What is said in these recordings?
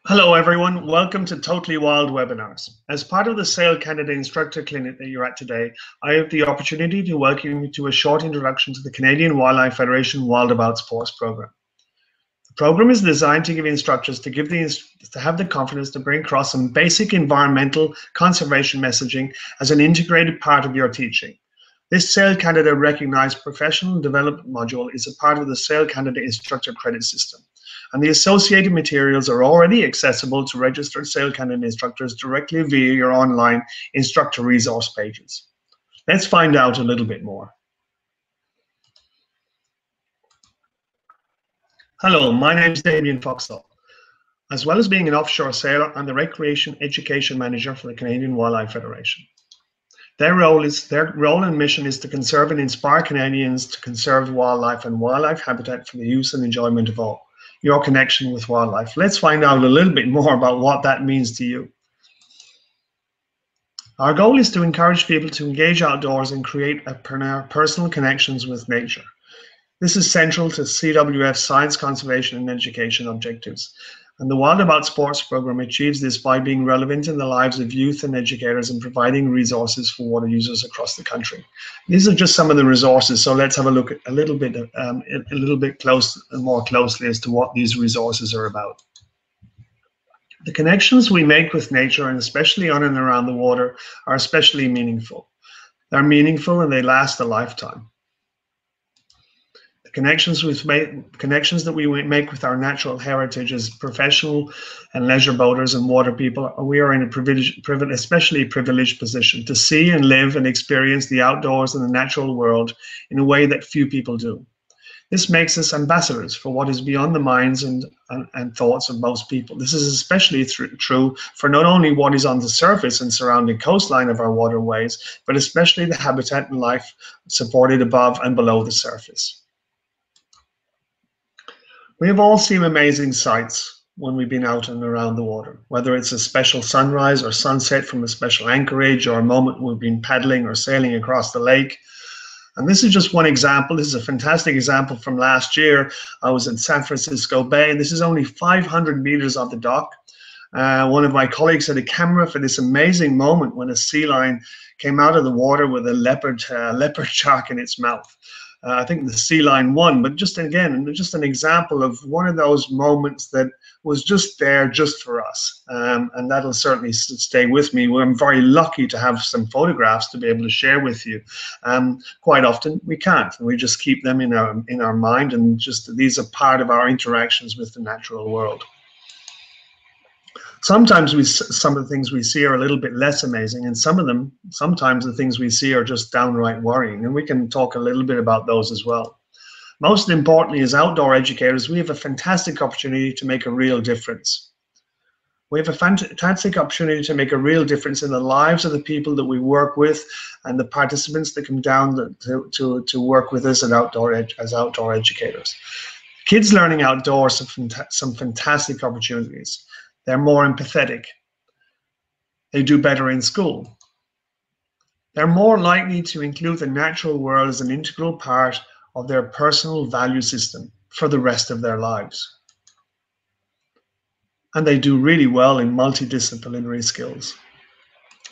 Hello everyone, welcome to Totally Wild Webinars. As part of the Sail Canada Instructor Clinic that you're at today, I have the opportunity to welcome you to a short introduction to the Canadian Wildlife Federation Wild About Sports program. The program is designed to give instructors to have the confidence to bring across some basic environmental conservation messaging as an integrated part of your teaching. This Sail Canada recognized professional development module is a part of the Sail Canada Instructor Credit System, and the associated materials are already accessible to registered Sail Canada instructors directly via your online instructor resource pages. Let's find out a little bit more. Hello, my name is Damien Foxall. As well as being an offshore sailor, I'm the Recreation Education Manager for the Canadian Wildlife Federation. Their role and mission is to conserve and inspire Canadians to conserve wildlife and wildlife habitat for the use and enjoyment of all. Your connection with wildlife. Let's find out a little bit more about what that means to you. Our goal is to encourage people to engage outdoors and create personal connections with nature. This is central to CWF's science, conservation, and education objectives. And the Wild About Sports program achieves this by being relevant in the lives of youth and educators and providing resources for water users across the country. These are just some of the resources, so let's have a look at a little bit more closely as to what these resources are about. The connections we make with nature, and especially on and around the water, are especially meaningful. They're meaningful and they last a lifetime. Connections that we make with our natural heritage as professional and leisure boaters and water people, we are in a especially privileged position to see and live and experience the outdoors and the natural world in a way that few people do. This makes us ambassadors for what is beyond the minds and thoughts of most people. This is especially true for not only what is on the surface and surrounding coastline of our waterways, but especially the habitat and life supported above and below the surface. We have all seen amazing sights when we've been out and around the water, whether it's a special sunrise or sunset from a special anchorage or a moment we've been paddling or sailing across the lake. And this is just one example. This is a fantastic example from last year. I was in San Francisco Bay, and this is only 500 meters off the dock. One of my colleagues had a camera for this amazing moment when a sea lion came out of the water with a leopard shark in its mouth. I think the sea lion won, but just an example of one of those moments that was just there just for us. And that'll certainly stay with me. I'm very lucky to have some photographs to be able to share with you. Quite often we can't, and we just keep them in our mind, and just these are part of our interactions with the natural world. Sometimes some of the things we see are a little bit less amazing, and sometimes the things we see are just downright worrying, and we can talk a little bit about those as well. Most importantly, as outdoor educators, we have a fantastic opportunity to make a real difference. We have a fantastic opportunity to make a real difference in the lives of the people that we work with and the participants that come down to work with us as outdoor educators. Kids learning outdoors have some fantastic opportunities. They're more empathetic. They do better in school. They're more likely to include the natural world as an integral part of their personal value system for the rest of their lives. And they do really well in multidisciplinary skills.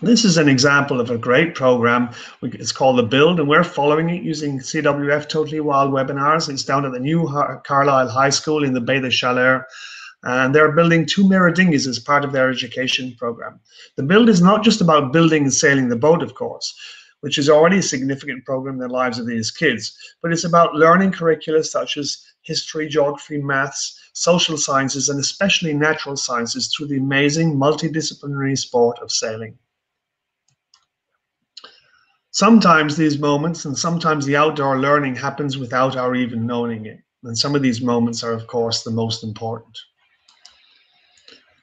This is an example of a great program. It's called The Build, and we're following it using CWF Totally Wild Webinars. It's down at the new Carlisle High School in the Bay de Chaleur. And they're building 2 mirror dinghies as part of their education program. The Build is not just about building and sailing the boat, of course, which is already a significant program in the lives of these kids, but it's about learning curricula such as history, geography, maths, social sciences, and especially natural sciences through the amazing multidisciplinary sport of sailing. Sometimes these moments and sometimes the outdoor learning happens without our even knowing it. And some of these moments are, of course, the most important.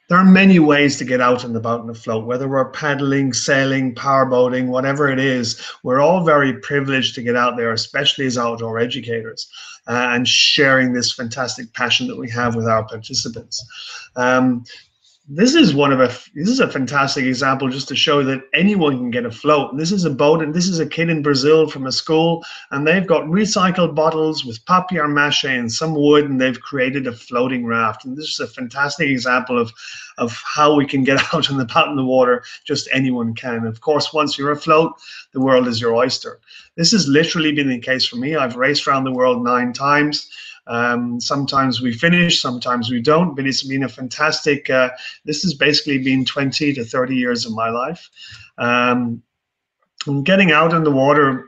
There are many ways to get out and about and afloat, whether we're paddling, sailing, powerboating, whatever it is. We're all very privileged to get out there, especially as outdoor educators, and sharing this fantastic passion that we have with our participants. This is this is a fantastic example just to show that anyone can get afloat. This is a boat, and this is a kid in Brazil from a school, and they've got recycled bottles with papier mâché and some wood, and they've created a floating raft. And this is a fantastic example of how we can get out in the water. Just anyone can. Of course, once you're afloat, the world is your oyster. This has literally been the case for me. I've raced around the world 9 times. Sometimes we finish, sometimes we don't, but it's been a fantastic, this has basically been 20 to 30 years of my life. And getting out in the water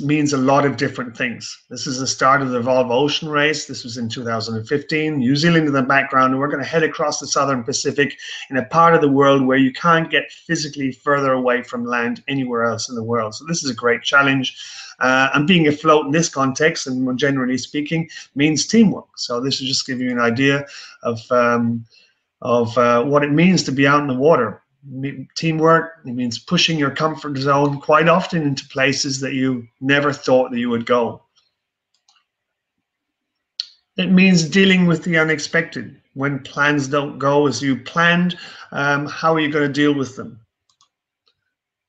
means a lot of different things. This is the start of the Volvo Ocean Race. This was in 2015, New Zealand in the background, and we're going to head across the Southern Pacific in a part of the world where you can't get physically further away from land anywhere else in the world. So this is a great challenge. And being afloat in this context, and more generally speaking, means teamwork. So this is just give you an idea of what it means to be out in the water. Teamwork, it means pushing your comfort zone quite often into places that you never thought that you would go. It means dealing with the unexpected. When plans don't go as you planned, how are you going to deal with them?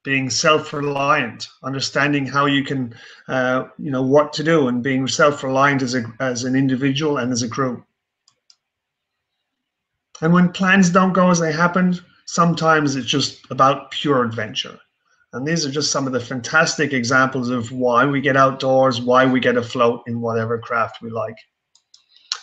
Being self-reliant, understanding how you can, what to do, and being self-reliant as an individual and as a group. And when plans don't go as they happened, sometimes it's just about pure adventure. And these are just some of the fantastic examples of why we get outdoors, why we get afloat in whatever craft we like.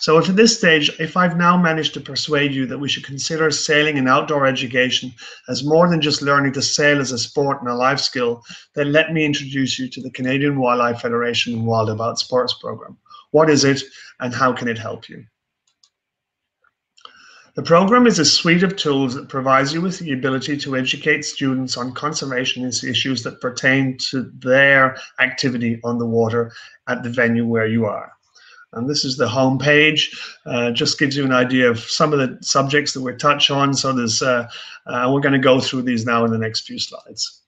So if at this stage, if I've now managed to persuade you that we should consider sailing and outdoor education as more than just learning to sail as a sport and a life skill, then let me introduce you to the Canadian Wildlife Federation Wild About Sports program. What is it and how can it help you? The program is a suite of tools that provides you with the ability to educate students on conservation issues that pertain to their activity on the water at the venue where you are. And this is the home page. Just gives you an idea of some of the subjects that we're touch on. So there's, we're going to go through these now in the next few slides.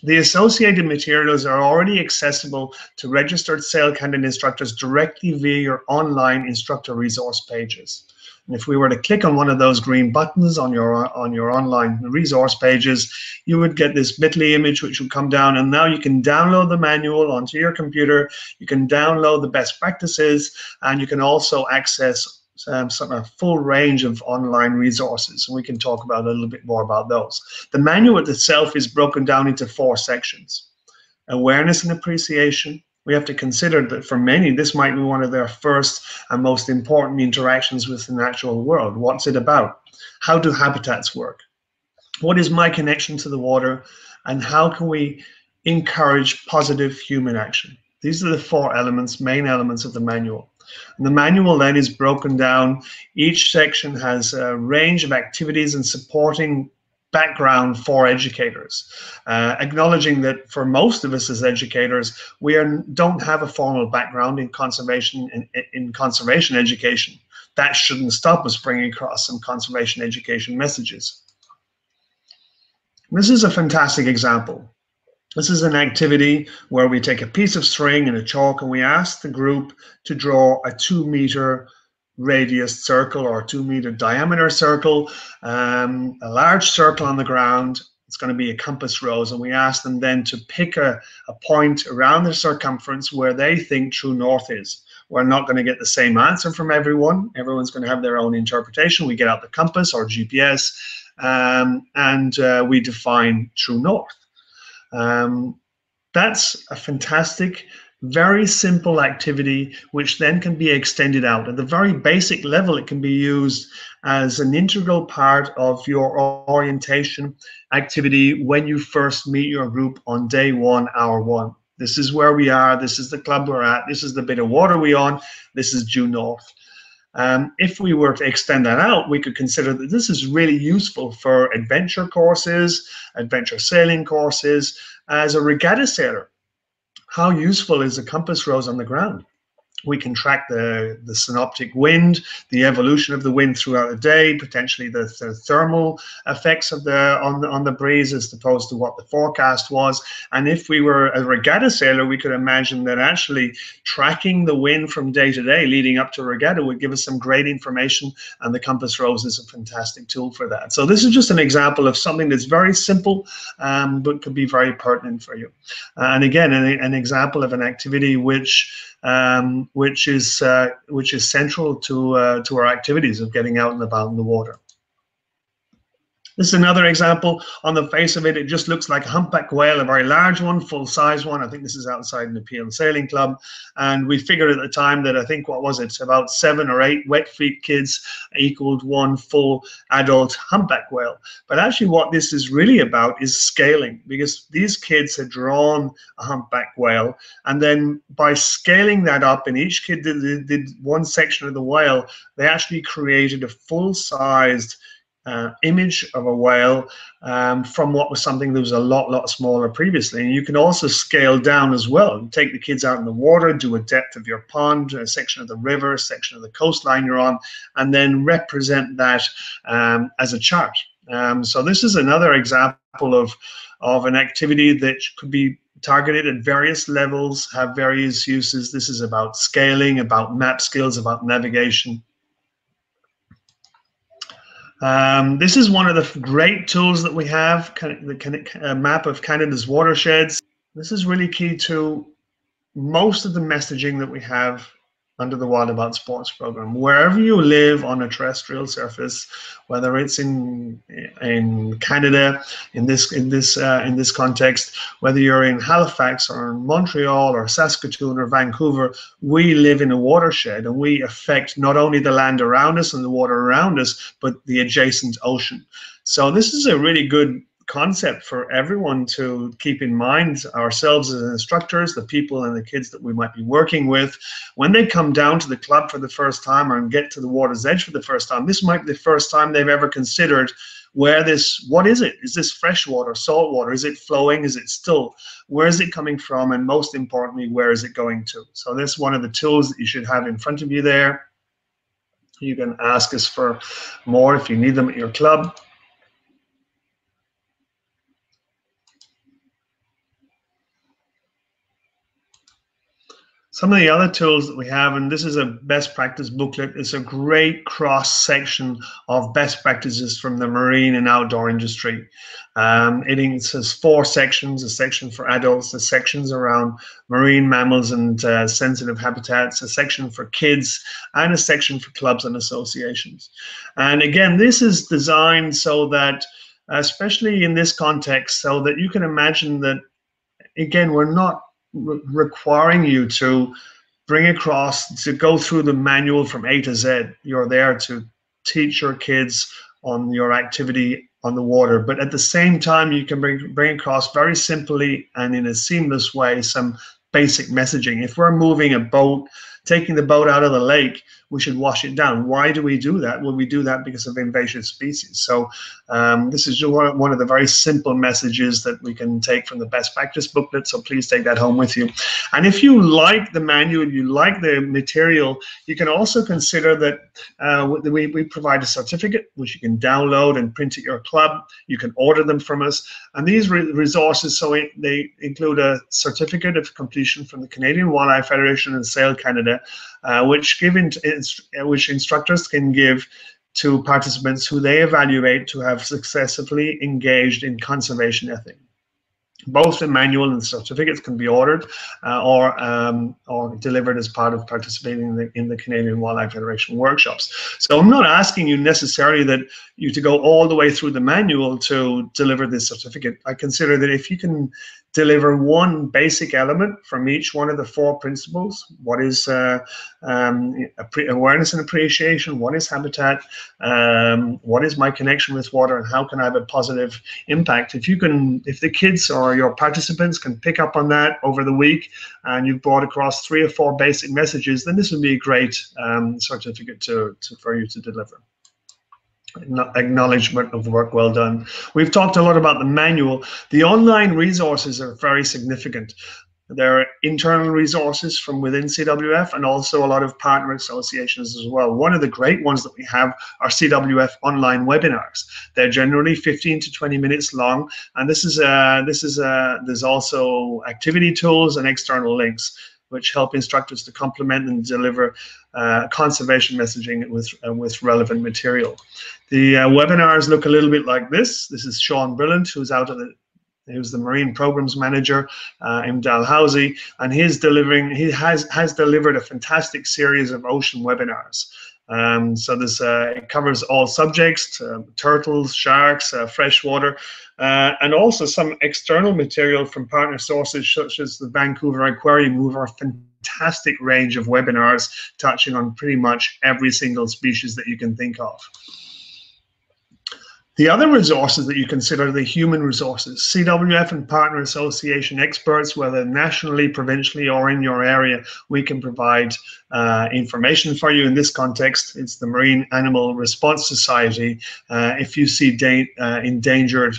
The associated materials are already accessible to registered sail candidate instructors directly via your online instructor resource pages. And if we were to click on one of those green buttons on your online resource pages, you would get this bit.ly image which would come down, and now you can download the manual onto your computer, you can download the best practices, and you can also access a full range of online resources. And we can talk about a little bit more about those. The manual itself is broken down into 4 sections. Awareness and appreciation. We have to consider that for many, this might be one of their first and most important interactions with the natural world. What's it about? How do habitats work? What is my connection to the water? And how can we encourage positive human action? These are the 4 elements, main elements of the manual. And the manual then is broken down. Each section has a range of activities and supporting background for educators, acknowledging that for most of us as educators, we don't have a formal background in conservation education. That shouldn't stop us bringing across some conservation education messages. This is a fantastic example. This is an activity where we take a piece of string and a chalk, and we ask the group to draw a 2-meter radius circle or 2-meter diameter circle, a large circle on the ground. It's going to be a compass rose, and we ask them then to pick a point around the circumference where they think true north is. We're not going to get the same answer from everyone. Everyone's going to have their own interpretation. We get out the compass or GPS, and we define true north. That's a fantastic, very simple activity which then can be extended out. At the very basic level, it can be used as an integral part of your orientation activity when you first meet your group on day 1, hour 1. This is where we are, this is the club we're at, this is the bit of water we're on, this is due north. If we were to extend that out, we could consider that this is really useful for adventure courses, adventure sailing courses. As a regatta sailor, how useful is a compass rose on the ground? We can track the synoptic wind, the evolution of the wind throughout the day, potentially the thermal effects of on the breeze as opposed to what the forecast was. And if we were a regatta sailor, we could imagine that actually tracking the wind from day to day leading up to regatta would give us some great information, and the compass rose is a fantastic tool for that. So this is just an example of something that's very simple, but could be very pertinent for you. And again, an example of an activity which is central to our activities of getting out and about in the water. This is another example. On the face of it, it just looks like a humpback whale, a very large one, full-size one. I think this is outside an Nepean Sailing Club. And we figured at the time that I think, what was it, about 7 or 8 wet feet kids equaled 1 full adult humpback whale. But actually what this is really about is scaling, because these kids had drawn a humpback whale. And then by scaling that up, and each kid did one section of the whale, they actually created a full-sized image of a whale from what was something that was a lot smaller previously. And you can also scale down as well. Take the kids out in the water, do a depth of your pond, a section of the river, a section of the coastline you're on, and then represent that as a chart. So this is another example of an activity that could be targeted at various levels, have various uses. This is about scaling, about map skills, about navigation. This is one of the great tools that we have, the map of Canada's watersheds. This is really key to most of the messaging that we have under the Wild About Sports program. Wherever you live on a terrestrial surface, whether it's in Canada, in this context, whether you're in Halifax or in Montreal or Saskatoon or Vancouver, we live in a watershed, and we affect not only the land around us and the water around us, but the adjacent ocean. So this is a really good concept for everyone to keep in mind, ourselves as instructors, the people and the kids that we might be working with. When they come down to the club for the first time or get to the water's edge for the first time, this might be the first time they've ever considered what is it? Is this fresh water, salt water? Is it flowing? Is it still? Where is it coming from? And most importantly, where is it going to? So this is one of the tools that you should have in front of you there. You can ask us for more if you need them at your club. Some of the other tools that we have, and this is a best practice booklet, it's a great cross section of best practices from the marine and outdoor industry. It has 4 sections, a section for adults, a sections around marine mammals and sensitive habitats, a section for kids, and a section for clubs and associations. And again, this is designed so that, especially in this context, so that you can imagine that, again, we're not requiring you to go through the manual from A to Z. You're there to teach your kids on your activity on the water, but at the same time you can bring across very simply and in a seamless way some basic messaging. If we're moving a boat, taking the boat out of the lake, we should wash it down. Why do we do that? Well, we do that because of invasive species. So this is one of the very simple messages that we can take from the best practice booklet. So please take that home with you. And if you like the manual, you like the material, you can also consider that we provide a certificate which you can download and print at your club. You can order them from us. And these resources, so they include a certificate of completion from the Canadian Wildlife Federation and Sail Canada, which instructors can give to participants who they evaluate to have successfully engaged in conservation ethics. Both the manual and the certificates can be ordered or delivered as part of participating in the Canadian Wildlife Federation workshops. So I'm not asking you necessarily that you to go all the way through the manual to deliver this certificate. I consider that if you can deliver one basic element from each one of the 4 principles, what is awareness and appreciation, what is habitat, what is my connection with water, and how can I have a positive impact. If the kids or your participants can pick up on that over the week, and you've brought across 3 or 4 basic messages, then this would be a great certificate for you to deliver. Acknowledgement of work well done. We've talked a lot about the manual. The online resources are very significant. There are internal resources from within CWF and also a lot of partner associations as well. One of the great ones that we have are Cwf Online Webinars. They're generally 15 to 20 minutes long, and there's also activity tools and external links which help instructors to complement and deliver conservation messaging with relevant material. The webinars look a little bit like this. This is Sean Brillant, who's the Marine Programs Manager in Dalhousie, and he has delivered a fantastic series of ocean webinars. So it covers all subjects, turtles, sharks, freshwater, and also some external material from partner sources such as the Vancouver Aquarium, who have a fantastic range of webinars touching on pretty much every single species that you can think of. The other resources that you consider are the human resources. CWF and partner association experts, whether nationally, provincially, or in your area, we can provide information for you. In this context, it's the Marine Animal Response Society. If you see endangered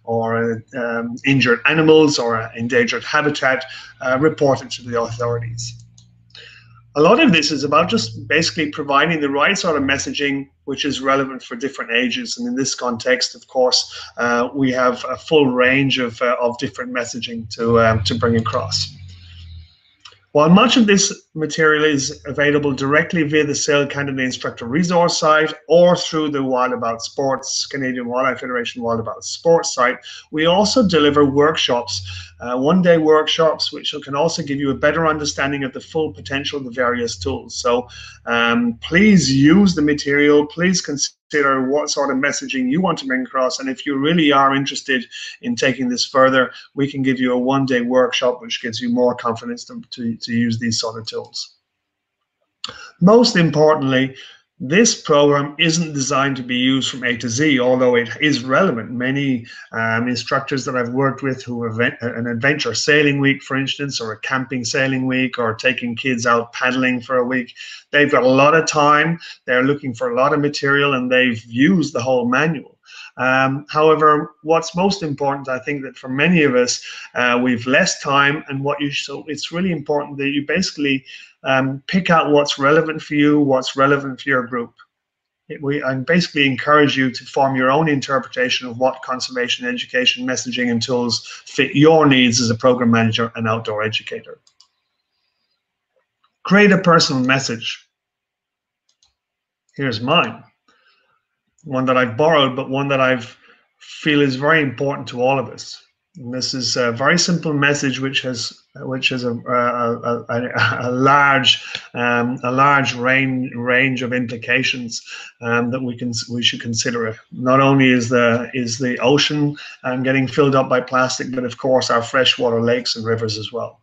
or injured animals or endangered habitat, report it to the authorities. A lot of this is about just basically providing the right sort of messaging which is relevant for different ages. And in this context, of course, we have a full range of different messaging to bring across. While much of this material is available directly via the Sail Canada Instructor Resource site or through the Wild About Sports, Canadian Wildlife Federation Wild About Sports site, we also deliver workshops, one-day workshops, which can also give you a better understanding of the full potential of the various tools. So please use the material, please consider what sort of messaging you want to bring across, and if you really are interested in taking this further, we can give you a one-day workshop which gives you more confidence to use these sort of tools. Most importantly, this program isn't designed to be used from A to Z, although it is relevant. Many instructors that I've worked with who have an adventure sailing week, for instance, or a camping sailing week, or taking kids out paddling for a week, they've got a lot of time, they're looking for a lot of material, and they've used the whole manual. However, what's most important, I think that for many of us, we've less time, and so it's really important that you basically pick out what's relevant for you, what's relevant for your group. I basically encourage you to form your own interpretation of what conservation education messaging and tools fit your needs as a program manager and outdoor educator. Create a personal message. Here's mine. One that I've borrowed, but one that I feel is very important to all of us. And this is a very simple message which has a large range of implications that we should consider. Not only is the ocean getting filled up by plastic, but of course our freshwater lakes and rivers as well.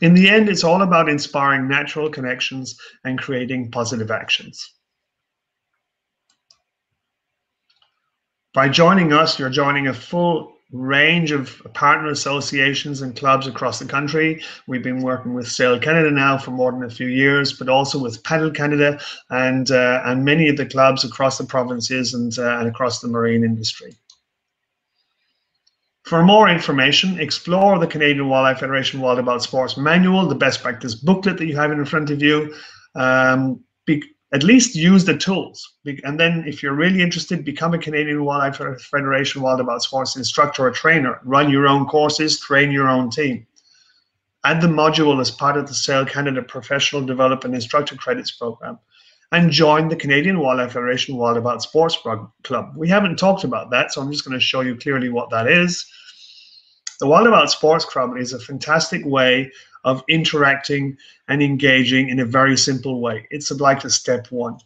In the end, it's all about inspiring natural connections and creating positive actions. By joining us, you're joining a full range of partner associations and clubs across the country. We've been working with Sail Canada now for more than a few years, but also with Paddle Canada and many of the clubs across the provinces and across the marine industry. For more information, explore the Canadian Wildlife Federation Wild About Sports Manual, the best practice booklet that you have in front of you. At least use the tools. And then if you're really interested, become a Canadian Wildlife Federation Wild About Sports instructor or trainer. Run your own courses, train your own team. Add the module as part of the Sail Canada Professional Development Instructor Credits Program. And join the Canadian Wildlife Federation Wild About Sports Club. We haven't talked about that, so I'm just going to show you clearly what that is. The Wild About Sports Club is a fantastic way of interacting and engaging in a very simple way. It's like the step one.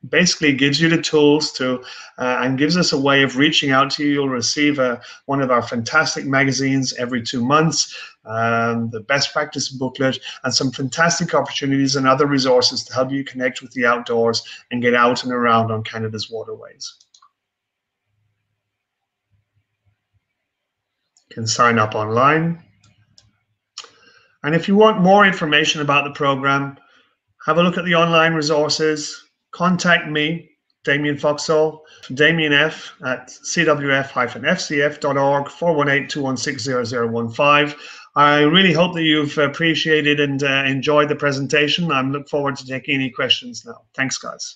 Basically, it gives you the tools to and gives us a way of reaching out to you. You'll receive one of our fantastic magazines every 2 months, the best practice booklet, and some fantastic opportunities and other resources to help you connect with the outdoors and get out and around on Canada's waterways. You can sign up online. And if you want more information about the program, have a look at the online resources, contact me, Damien Foxall, Damien F at cwf-fcf.org, 418-216-0015. I really hope that you've appreciated and enjoyed the presentation. I look forward to taking any questions now. Thanks, guys.